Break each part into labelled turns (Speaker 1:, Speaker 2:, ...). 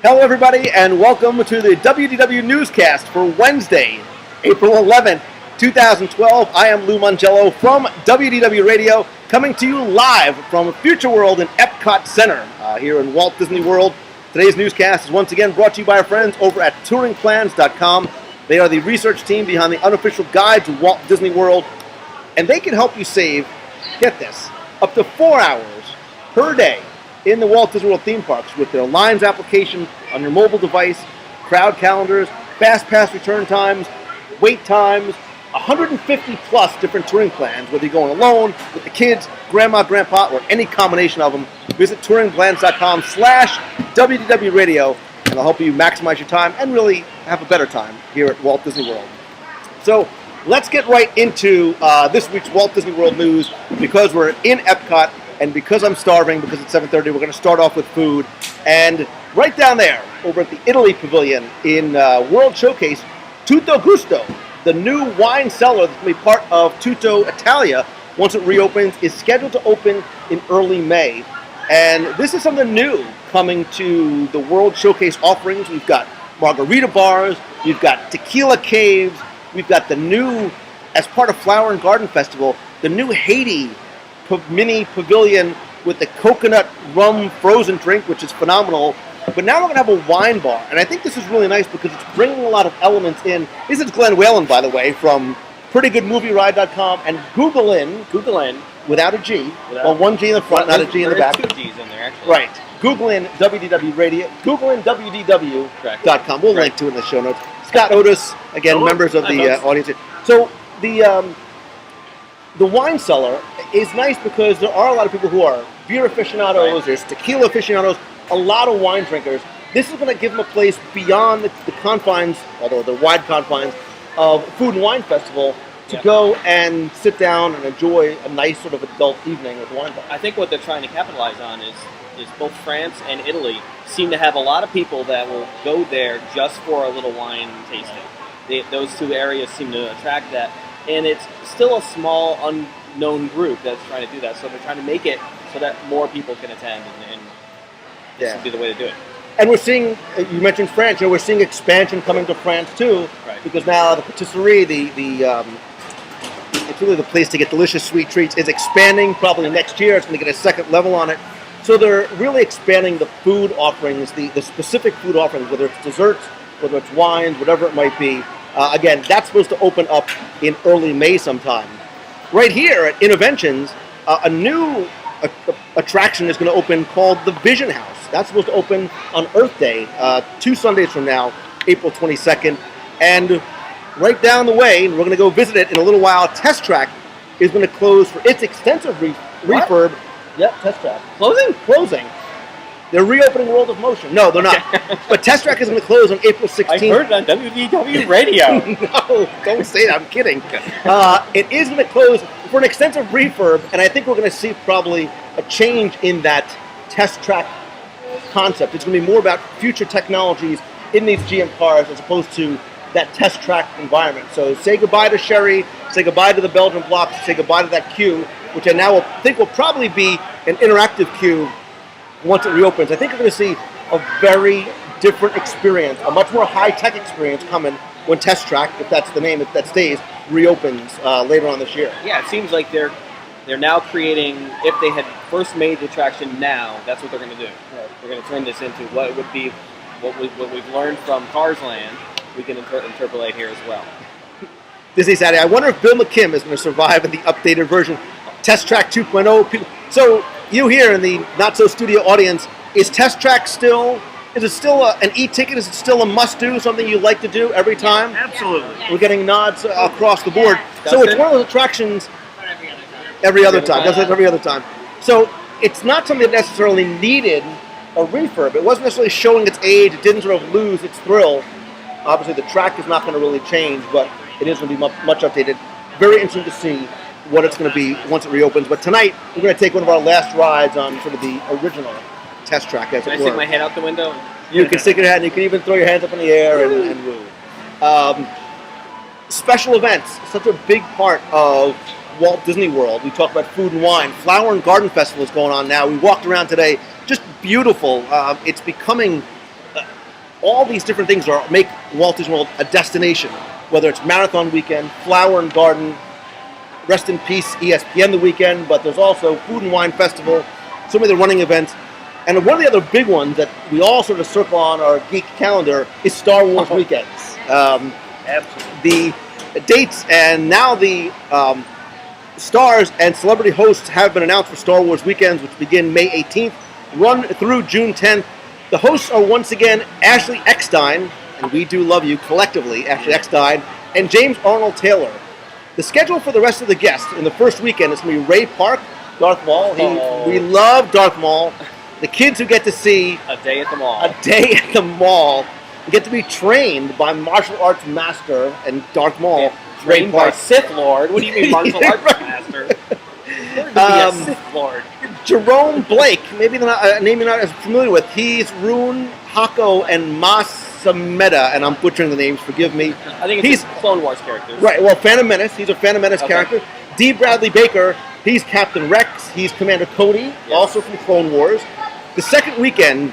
Speaker 1: Hello, everybody, and welcome to the WDW NewsCast for Wednesday, April 11th, 2012. I am Lou Mongello from WDW Radio, coming to you live from Future World in Epcot Center here in Walt Disney World. Today's newscast is once again brought to you by our friends over at touringplans.com. They are the research team behind the unofficial guide to Walt Disney World, and they can help you save, get this, up to 4 hours per day in the Walt Disney World theme parks with their Lines application on your mobile device, crowd calendars, fast pass return times, wait times, 150 plus different touring plans, whether you're going alone, with the kids, grandma, grandpa, or any combination of them. Visit touringplans.com/WDW Radio, and they'll help you maximize your time and really have a better time here at Walt Disney World. So let's get right into this week's Walt Disney World news. Because we're in Epcot, and because I'm starving, because it's 7:30, we're going to start off with food. And right down there, over at the Italy Pavilion in World Showcase, Tutto Gusto, the new wine cellar that's going to be part of Tutto Italia, once it reopens, is scheduled to open in early May. And this is something new coming to the World Showcase offerings. We've got margarita bars, we've got tequila caves, we've got the new, as part of Flower and Garden Festival, the new Haiti mini pavilion with the coconut rum frozen drink, which is phenomenal. But now we're going to have a wine bar, and I think this is really nice because it's bringing a lot of elements in. This is Glenn Whalen, by the way, from PrettyGoodMovieRide.com, and Google in, without a G, well, one G in the front, not a G in the back.
Speaker 2: There's 2 G's in there, actually.
Speaker 1: Right. Google in WDW Radio, Google in WDW.com. We'll link to it in the show notes. Scott Otis, again, members of the audience. So the wine cellar is nice because there are a lot of people who are beer aficionados, there's tequila aficionados, a lot of wine drinkers. This is going to give them a place beyond the confines, although the wide confines, of Food and Wine Festival to go and sit down and enjoy a nice sort of adult evening with wine bar.
Speaker 2: I think what they're trying to capitalize on is both France and Italy seem to have a lot of people that will go there just for a little wine tasting. Those two areas seem to attract that. And it's still a small, unknown group that's trying to do that. So they're trying to make it so that more people can attend, and this would be the way to do it.
Speaker 1: And we're seeing, you mentioned France, we're seeing expansion coming to France too, because now the patisserie, it's really the place to get delicious sweet treats, is expanding. Probably next year it's going to get a second level on it. So they're really expanding the food offerings, the specific food offerings, whether it's desserts, whether it's wines, whatever it might be. Again, that's supposed to open up in early May sometime. Right here at Innoventions, a new attraction is going to open called the Vision House. That's supposed to open on Earth Day, 2 Sundays from now, April 22nd. And right down the way, and we're going to go visit it in a little while, Test Track is going to close for its extensive refurb. Yep, Test Track. Closing. They're reopening World of Motion. No, they're not. But Test Track is going to close on April 16th.
Speaker 2: I heard it on WDW Radio.
Speaker 1: No, don't say that. I'm kidding. It is going to close for an extensive refurb, and I think we're going to see probably a change in that Test Track concept. It's going to be more about future technologies in these GM cars as opposed to that Test Track environment. So say goodbye to Sherry, say goodbye to the Belgian blocks, say goodbye to that queue, which I now think will probably be an interactive queue once it reopens. I think we're going to see a very different experience, a much more high-tech experience coming when Test Track, if that's the name that stays, reopens later on this year.
Speaker 2: Yeah, it seems like they're now creating, if they had first made the attraction now, that's what they're going to do. Right. They're going to turn this into what it would be, what we've learned from Cars Land, we can interpolate here as well.
Speaker 1: Disney Saturday. I wonder if Bill McKim is going to survive in the updated version. Test Track 2.0. So you here in the not-so-studio audience, is Test Track still an e-ticket? Is it still a must-do, something you like to do every time?
Speaker 3: Absolutely.
Speaker 1: We're getting nods across the board. So it's one of those attractions every other time. Does it every other time. So it's not something that necessarily needed a refurb. It wasn't necessarily showing its age. It didn't sort of lose its thrill. Obviously, the track is not going to really change, but it is going to be much updated. Very interesting to see what it's going to be once it reopens. But tonight, we're going to take one of our last rides on sort of the original Test Track, as it were.
Speaker 2: Can I stick my head out the window?
Speaker 1: You can stick your head, and you can even throw your hands up in the air and woo. Special events, such a big part of Walt Disney World. We talked about food and wine. Flower and Garden Festival is going on now. We walked around today. Just beautiful. It's becoming all these different things make Walt Disney World a destination, whether it's Marathon Weekend, Flower and Garden, rest in peace ESPN the weekend, but there's also Food and Wine Festival, so many of the running events. And one of the other big ones that we all sort of circle on our geek calendar is Star Wars weekends.
Speaker 2: Absolutely.
Speaker 1: The dates and now the stars and celebrity hosts have been announced for Star Wars weekends, which begin May 18th, run through June 10th. The hosts are once again Ashley Eckstein, and we do love you collectively, Ashley Eckstein, and James Arnold Taylor. The schedule for the rest of the guests in the first weekend is going to be Ray Park, Darth Maul. We love Darth Maul. The kids who get to see
Speaker 2: A day at the mall.
Speaker 1: Get to be trained by martial arts master and Darth Maul.
Speaker 2: Yeah, trained by Sith Lord. What do you mean martial arts master? Learn to be a Sith Lord.
Speaker 1: Jerome Blake, maybe a name you're not as familiar with. He's Rune, Hako, and Masameda, and I'm butchering the names, forgive me.
Speaker 2: I think he's Clone Wars characters.
Speaker 1: Right, well, Phantom Menace. He's a Phantom Menace character. D. Bradley Baker, he's Captain Rex. He's Commander Cody, also from Clone Wars. The second weekend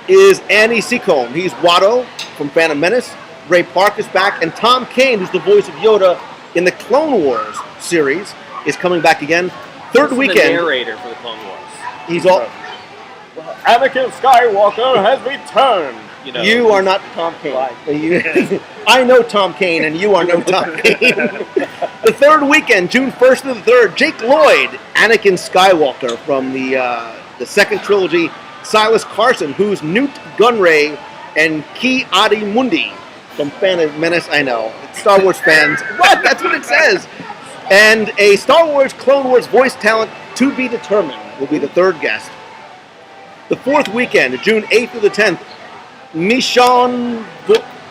Speaker 1: is Annie Seacombe. He's Watto from Phantom Menace. Ray Park is back, and Tom Kane, who's the voice of Yoda in the Clone Wars series, is coming back again. Third weekend.
Speaker 2: The narrator for the Clone Wars.
Speaker 1: He's all.
Speaker 2: Anakin Skywalker has returned.
Speaker 1: You are not Tom Kane. I know Tom Kane, and you are no Tom Kane. The third weekend, June 1st to the 3rd, Jake Lloyd, Anakin Skywalker from the second trilogy. Silas Carson, who's Newt Gunray, and Ki Adi Mundi from Phantom Menace. I know. It's Star Wars fans. What? That's what it says. And a Star Wars Clone Wars voice talent to be determined will be the third guest. The fourth weekend, June 8th through the 10th,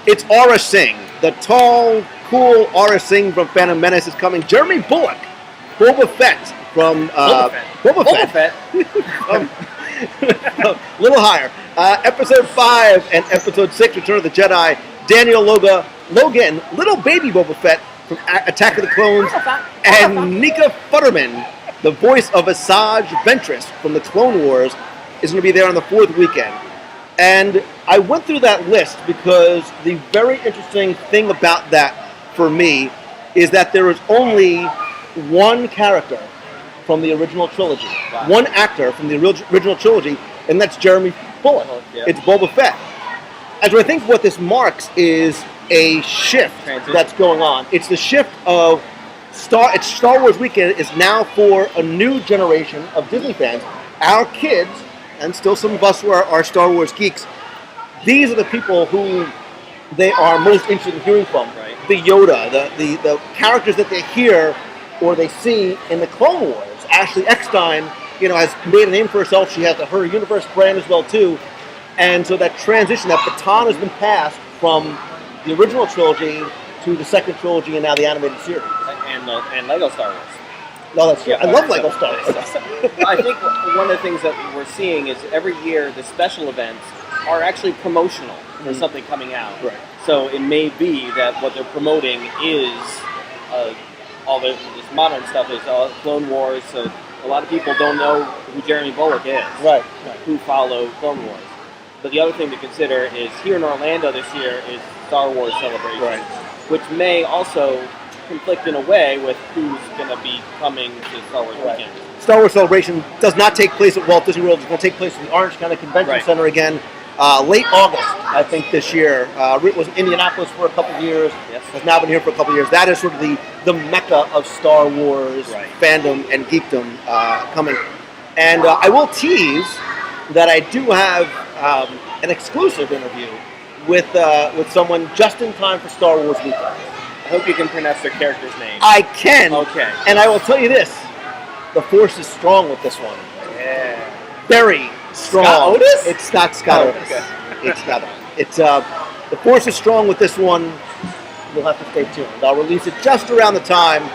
Speaker 1: it's Aura Singh. The tall, cool Aura Singh from Phantom Menace is coming. Jeremy Bullock, Boba Fett from... Boba Fett. A little higher. Episode 5 and Episode 6, Return of the Jedi. Daniel Logan, little baby Boba Fett from Attack of the Clones. And Nika Futterman, the voice of Asajj Ventress from the Clone Wars, is going to be there on the fourth weekend. And I went through that list because the very interesting thing about that for me is that there is only one character from the original trilogy. Wow. One actor from the original trilogy, and that's Jeremy Bullock. It's Boba Fett. And so I think what this marks is a shift that's going on. It's the shift of Star Wars weekend is now for a new generation of Disney fans. Our kids, and still some of us who are Star Wars geeks, these are the people who they are most interested in hearing from. Right. The Yoda, the characters that they hear or they see in the Clone Wars. Ashley Eckstein, has made a name for herself. She has her Universe brand as well too, and so that transition, that baton has been passed from the original trilogy to the second trilogy and now the animated series.
Speaker 2: And Lego Star Wars.
Speaker 1: No, that's true. I love Lego Star Wars.
Speaker 2: I think one of the things that we're seeing is every year the special events are actually promotional for something coming out. Right. So it may be that what they're promoting is all this modern stuff is Clone Wars. So a lot of people don't know who Jeremy Bullock is. Right. Who follow Clone Wars. But the other thing to consider is here in Orlando this year is Star Wars Celebration, which may also conflict in a way with who's going to be coming to Star Wars weekend.
Speaker 1: Star Wars Celebration does not take place at Walt Disney World. It's going to take place at the Orange County Convention Center again. Late August, I think, this year. It was in Indianapolis for a couple of years. Yes. Has now been here for a couple of years. That is sort of the mecca of Star Wars fandom and geekdom coming. And I will tease that I do have an exclusive interview with someone just in time for Star Wars weekend.
Speaker 2: I hope you can pronounce their character's name.
Speaker 1: I can.
Speaker 2: Okay.
Speaker 1: And I will tell you this. The Force is strong with this one.
Speaker 2: Yeah.
Speaker 1: Very strong.
Speaker 2: Scott Otis?
Speaker 1: It's not Scott Otis. Okay. It's not. It's the Force is strong with this one. You'll have to stay tuned. I'll release it just around the time,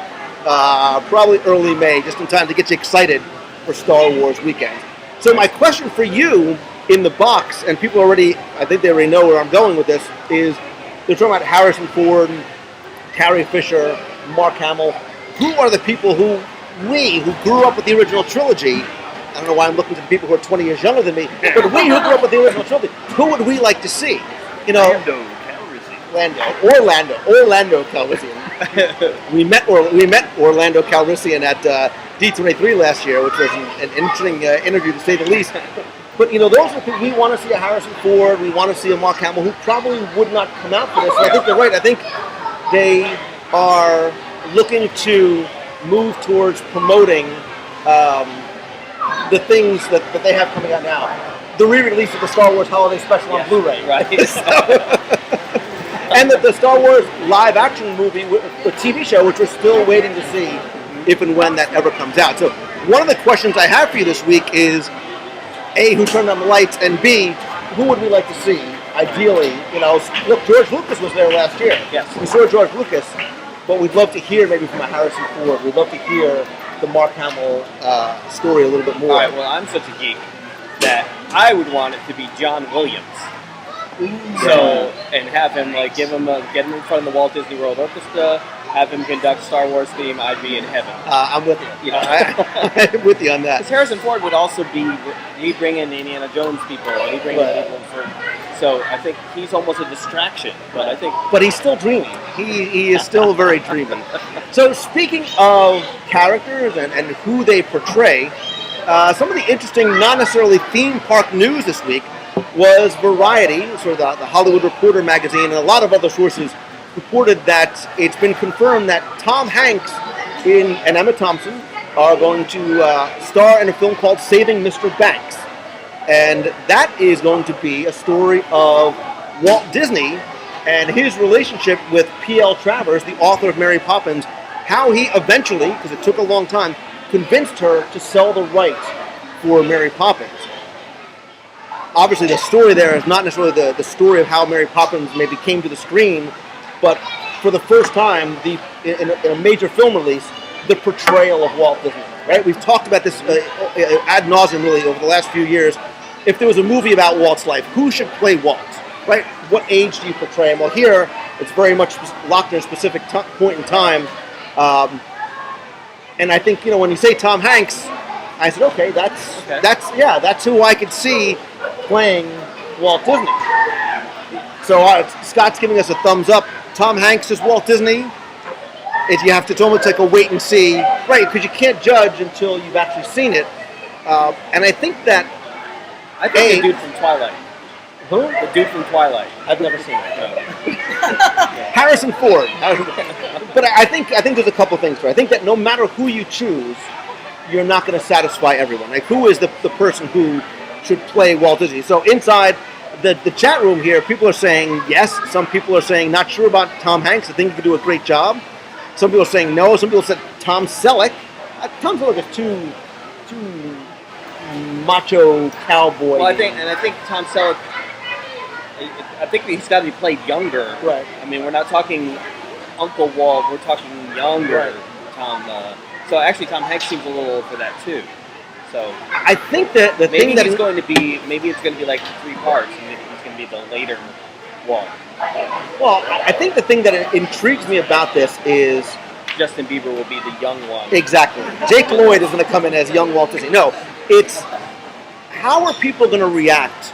Speaker 1: probably early May, just in time to get you excited for Star Wars weekend. So my question for you in the box, and people already, I think they already know where I'm going with this, is they're talking about Harrison Ford, Carrie Fisher, Mark Hamill. Who are the people who grew up with the original trilogy? I don't know why I'm looking to the people who are 20 years younger than me, but we who grew up with the original trilogy, who would we like to see? Orlando Calrissian. we met Orlando Calrissian at D23 last year, which was an interesting interview to say the least. But those are the people we want to see a Harrison Ford, we want to see a Mark Hamill, who probably would not come out for this. And I think they're right. I think they are looking to move towards promoting the things that they have coming out now. The re-release of the Star Wars Holiday Special on Blu-ray,
Speaker 2: right?
Speaker 1: And the Star Wars live-action movie, the TV show, which we're still waiting to see if and when that ever comes out. So one of the questions I have for you this week is, A, who turned on the lights, and B, who would we like to see, ideally? Look, George Lucas was there last year.
Speaker 2: Yes.
Speaker 1: We saw George Lucas, but we'd love to hear maybe from a Harrison Ford. We'd love to hear the Mark Hamill story a little bit more.
Speaker 2: All right, well, I'm such a geek that I would want it to be John Williams. So, and have him, get him in front of the Walt Disney World Orchestra, have him conduct Star Wars theme, I'd be in heaven.
Speaker 1: I'm with you. I'm with you on that.
Speaker 2: Because Harrison Ford would also he'd bring in Indiana Jones people, he'd bring in people so I think he's almost a distraction, but
Speaker 1: he's still dreaming. He is still very dreaming. So speaking of characters and who they portray, some of the interesting, not necessarily theme park news this week was Variety, sort of the Hollywood Reporter magazine, and a lot of other sources reported that it's been confirmed that Tom Hanks and Emma Thompson are going to star in a film called Saving Mr. Banks. And that is going to be a story of Walt Disney and his relationship with P.L. Travers, the author of Mary Poppins, how he eventually, because it took a long time, convinced her to sell the rights for Mary Poppins. Obviously, the story there is not necessarily the story of how Mary Poppins maybe came to the screen, but for the first time, in a major film release, the portrayal of Walt Disney. Right? We've talked about this ad nauseum really over the last few years. If there was a movie about Walt's life, who should play Walt? Right? What age do you portray him? Well, here it's very much locked in a specific point in time. And I think when you say Tom Hanks, I said, okay, that's who I could see playing Walt Disney. So Scott's giving us a thumbs up. Tom Hanks is Walt Disney. If you have to, it's almost like a wait and see, right? Because you can't judge until you've actually seen it. And I think that
Speaker 2: the dude from Twilight.
Speaker 1: Who?
Speaker 2: The dude from Twilight.
Speaker 1: I've never seen it. No. Harrison Ford. But I think there's a couple things for it. I think that no matter who you choose, you're not going to satisfy everyone. Like, who is the person who should play Walt Disney? So inside the chat room here, people are saying yes. Some people are saying not sure about Tom Hanks. I think he could do a great job. Some people are saying no. Some people said Tom Selleck. Tom Selleck is too macho cowboy.
Speaker 2: Well, I think Tom Selleck. I think he's got to be played younger.
Speaker 1: Right.
Speaker 2: I mean, we're not talking Uncle Walt. We're talking younger Tom. So actually, Tom Hanks seems a little old for that too. So
Speaker 1: I think that
Speaker 2: maybe it's going to be like 3 parts. Maybe he's going to be the later Walt.
Speaker 1: Well, I think the thing that intrigues me about this is
Speaker 2: Justin Bieber will be the young one.
Speaker 1: Exactly. Jake Lloyd is going to come in as young Walt Disney. No, it's how are people going to react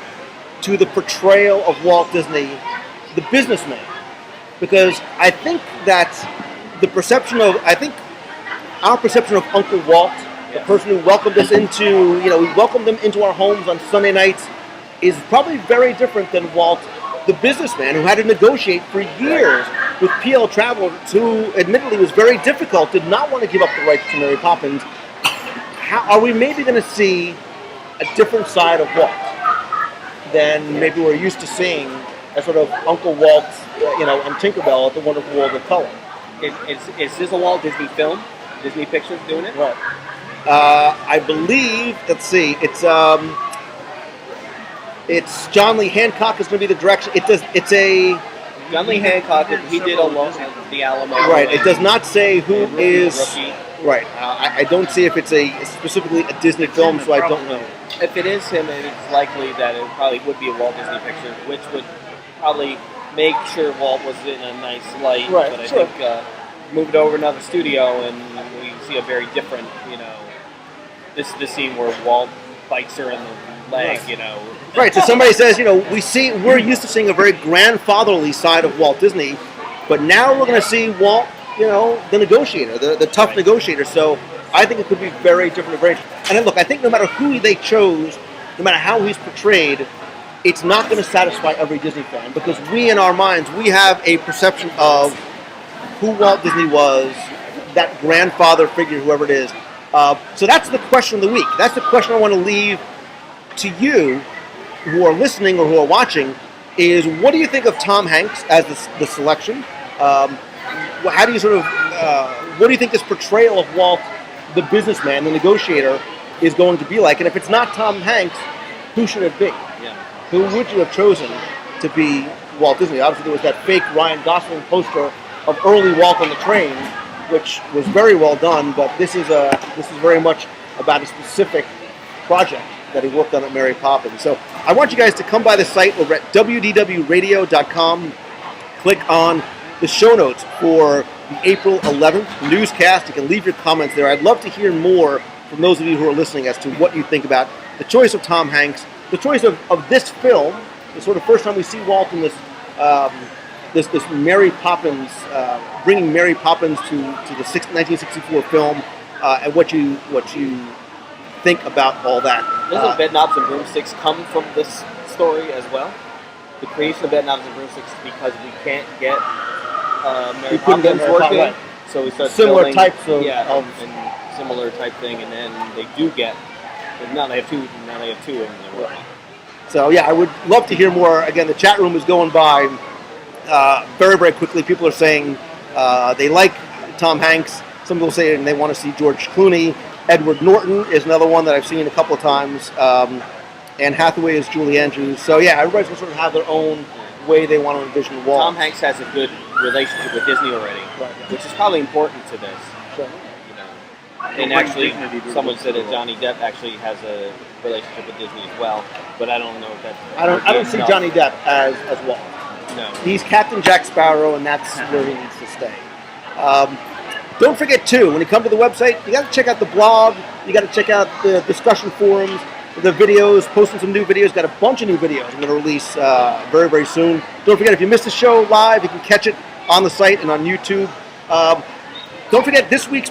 Speaker 1: to the portrayal of Walt Disney, the businessman? Because I think that our perception of Uncle Walt, the person who welcomed us into, we welcomed them into our homes on Sunday nights, is probably very different than Walt, the businessman who had to negotiate for years with P.L. Travers, who admittedly was very difficult, did not want to give up the rights to Mary Poppins. How are we maybe going to see a different side of Walt than maybe we're used to seeing as sort of Uncle Walt, on Tinkerbell at the Wonderful World of Color?
Speaker 2: Is this a Walt Disney film? Disney Pictures doing it?
Speaker 1: Right. I believe. Let's see. It's John Lee Hancock is going to be the direction. It's a
Speaker 2: John Lee Hancock. He did Alone at the Alamo.
Speaker 1: Right. It does not say who is.
Speaker 2: Rookie.
Speaker 1: Right. I don't see if it's specifically a Disney film, so I don't know.
Speaker 2: If it is him, it's likely that it probably would be a Walt Disney Picture, which would probably make sure Walt was in a nice light.
Speaker 1: Right.
Speaker 2: But I think move it over to another studio and we see a very different, this scene where Walt bites her in the leg,
Speaker 1: Right. Right. So somebody says, we're used to seeing a very grandfatherly side of Walt Disney, but now we're going to see Walt, the negotiator, the tough negotiator. So I think it could be very different and very interesting. And then look, I think no matter who they chose, no matter how he's portrayed, it's not going to satisfy every Disney fan, because we, in our minds, we have a perception of who Walt Disney was, that grandfather figure, whoever it is. So that's the question of the week. That's the question I want to leave to you who are listening or who are watching, is what do you think of Tom Hanks as the selection? How do you what do you think this portrayal of Walt, the businessman, the negotiator, is going to be like? And if it's not Tom Hanks, who should it be?
Speaker 2: Yeah.
Speaker 1: Who would you have chosen to be Walt Disney? Obviously, there was that fake Ryan Gosling poster of early Walt on the train, which was very well done. But this is very much about a specific project that he worked on at Mary Poppins. So I want you guys to come by the site over at WDWRadio.com. Click on the show notes for the April 11th newscast. You can leave your comments there. I'd love to hear more from those of you who are listening as to what you think about the choice of Tom Hanks, the choice of this film, the sort of first time we see Walt in this Mary Poppins, bringing Mary Poppins to the 1964 film, and what you think about all that.
Speaker 2: Doesn't Bed Knobs and Broomsticks come from this story as well? The creation of Bed Knobs and Broomsticks, because we can't get Mary Poppins working,
Speaker 1: right.
Speaker 2: So we start
Speaker 1: similar
Speaker 2: building,
Speaker 1: types of
Speaker 2: and similar type thing, and then they do get. Now they have two. And they're working.
Speaker 1: So yeah, I would love to hear more. Again, the chat room is going by very, very quickly. People are saying they like Tom Hanks. Some people say they want to see George Clooney. Edward Norton is another one that I've seen a couple of times. Anne Hathaway is Julie Andrews. So yeah, everybody's going to sort of have their own way they want to envision Walt.
Speaker 2: Tom Hanks has a good relationship with Disney already, which is probably important to this.
Speaker 1: Sure.
Speaker 2: And actually, someone said that Johnny Depp actually has a relationship with Disney as well, but I don't know if that's.
Speaker 1: I don't see Johnny Depp as Walt.
Speaker 2: No.
Speaker 1: He's Captain Jack Sparrow, and that's where he needs to stay. Don't forget, too, when you come to the website, you got to check out the blog. You got to check out the discussion forums, the videos, posting some new videos. Got a bunch of new videos I'm going to release very, very soon. Don't forget, if you missed the show live, you can catch it on the site and on YouTube. Don't forget this week's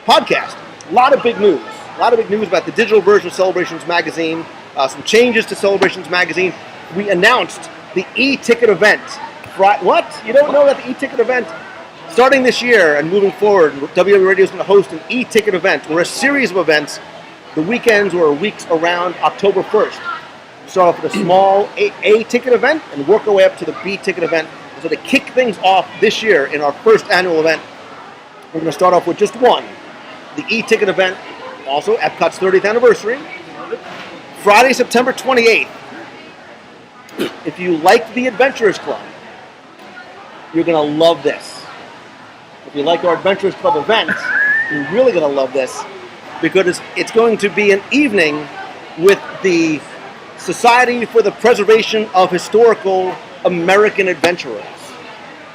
Speaker 1: podcast. A lot of big news. A lot of big news about the digital version of Celebrations Magazine. Some changes to Celebrations Magazine. We announced the e-ticket event. What? You don't know about the e-ticket event? Starting this year and moving forward, WDW Radio is going to host an e-ticket event. We're a series of events, the weekends or weeks around October 1st. We start off with a small A-ticket event and work our way up to the B-ticket event. So to kick things off this year in our first annual event, we're going to start off with just one. The e-ticket event, also Epcot's 30th anniversary, Friday, September 28th. If you like the Adventurers Club, you're going to love this. If you like our Adventurers Club event, you're really going to love this, because it's going to be an evening with the Society for the Preservation of Historical American Adventurers.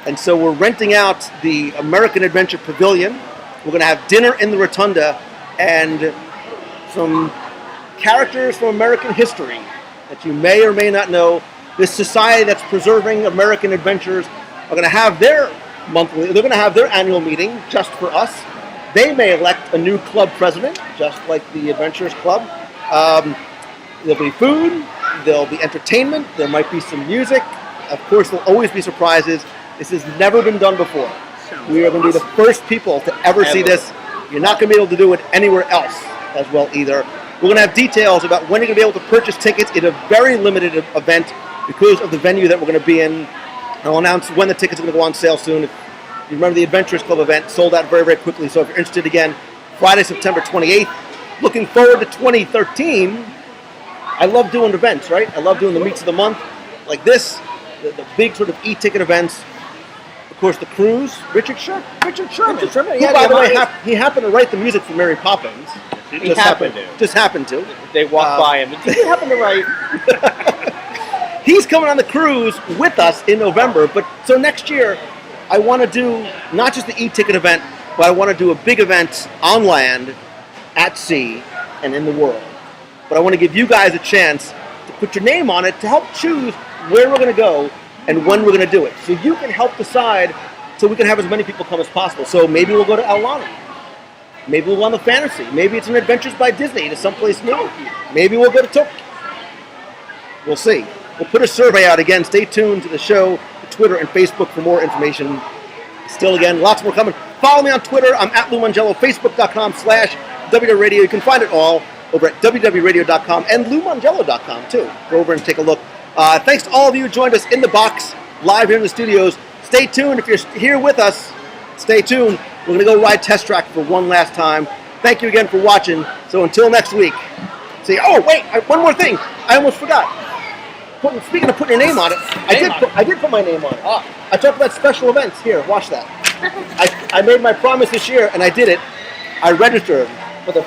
Speaker 1: And so we're renting out the American Adventure Pavilion. We're going to have dinner in the Rotunda and some characters from American history that you may or may not know. This society that's preserving American adventures are going to have their they're going to have their annual meeting just for us. They may elect a new club president, just like the Adventurers Club. There'll be food, there'll be entertainment, there might be some music. Of course, there'll always be surprises. This has never been done before. We are going to be the first people to ever see this. You're not going to be able to do it anywhere else as well either. We're going to have details about when you're going to be able to purchase tickets in a very limited event because of the venue that we're going to be in. I'll announce when the tickets are going to go on sale soon. If you remember, the Adventurers Club event sold out very, very quickly. So if you're interested, again, Friday, September 28th. Looking forward to 2013. I love doing events, right? I love doing the meets of the month like this, the big sort of e-ticket events. Of course, the cruise, Richard Sherman. Who, by the way, he happened to write the music for Mary Poppins.
Speaker 2: He just
Speaker 1: happened to.
Speaker 2: They walked by him. Did he happen to write?
Speaker 1: He's coming on the cruise with us in November. But so next year, I want to do not just the e-ticket event, but I want to do a big event on land, at sea, and in the world. but I want to give you guys a chance to put your name on it to help choose where we're going to go and when we're going to do it. So you can help decide so we can have as many people come as possible. So maybe we'll go to Aulani. Maybe we'll go on the Fantasy. Maybe it's an Adventures by Disney to someplace new. Maybe we'll go to Tutto. We'll see. We'll put a survey out again. Stay tuned to the show, Twitter and Facebook for more information. Still, again, lots more coming. Follow me on Twitter. I'm at Lou Mongello, Facebook.com/WDW Radio. You can find it all over at WDWRadio.com and LouMongello.com, too. Go over and take a look. Thanks to all of you who joined us in the box, live here in the studios. Stay tuned. If you're here with us, stay tuned. We're going to go ride Test Track for one last time. Thank you again for watching. So until next week. See. Oh, wait. One more thing. I almost forgot. Speaking of putting your name on it, I did put my name on it. I talked about special events. Here, watch that. I made my promise this year, and I did it. I registered for the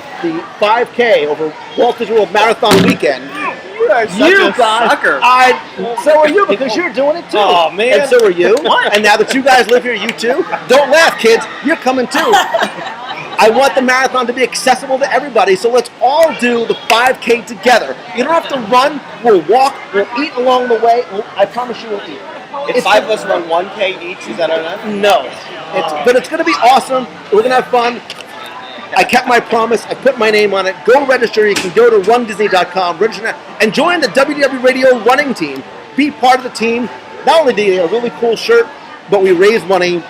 Speaker 1: 5K over Walt Disney World Marathon Weekend.
Speaker 2: You are such a sucker.
Speaker 1: So are you, because you're doing it too.
Speaker 2: Oh, man.
Speaker 1: And so are you. And now that you guys live here, you too. Don't laugh, kids. You're coming too. I want the marathon to be accessible to everybody, so let's all do the 5K together. You don't have to run. We'll walk. We'll eat along the way. I promise you we'll eat.
Speaker 2: If 5 of us run 1K each, is that enough?
Speaker 1: No. But it's going to be awesome. We're going to have fun. I kept my promise. I put my name on it. Go register. You can go to rundisney.com, register now, and join the WDW Radio running team. Be part of the team. Not only do you get a really cool shirt, but we raise money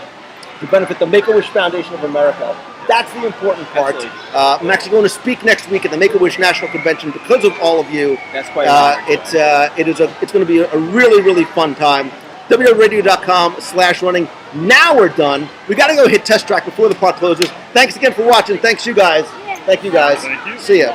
Speaker 1: to benefit the Make-A-Wish Foundation of America. That's the important part. I'm actually going to speak next week at the Make-A-Wish National Convention because of all of you.
Speaker 2: That's quite
Speaker 1: it's going to be a really, really fun time. WDWRadio.com/running. Now we're done. We got to go hit Test Track before the park closes. Thanks again for watching. Thanks you guys. Thank you guys.
Speaker 3: Thank you.
Speaker 1: See ya.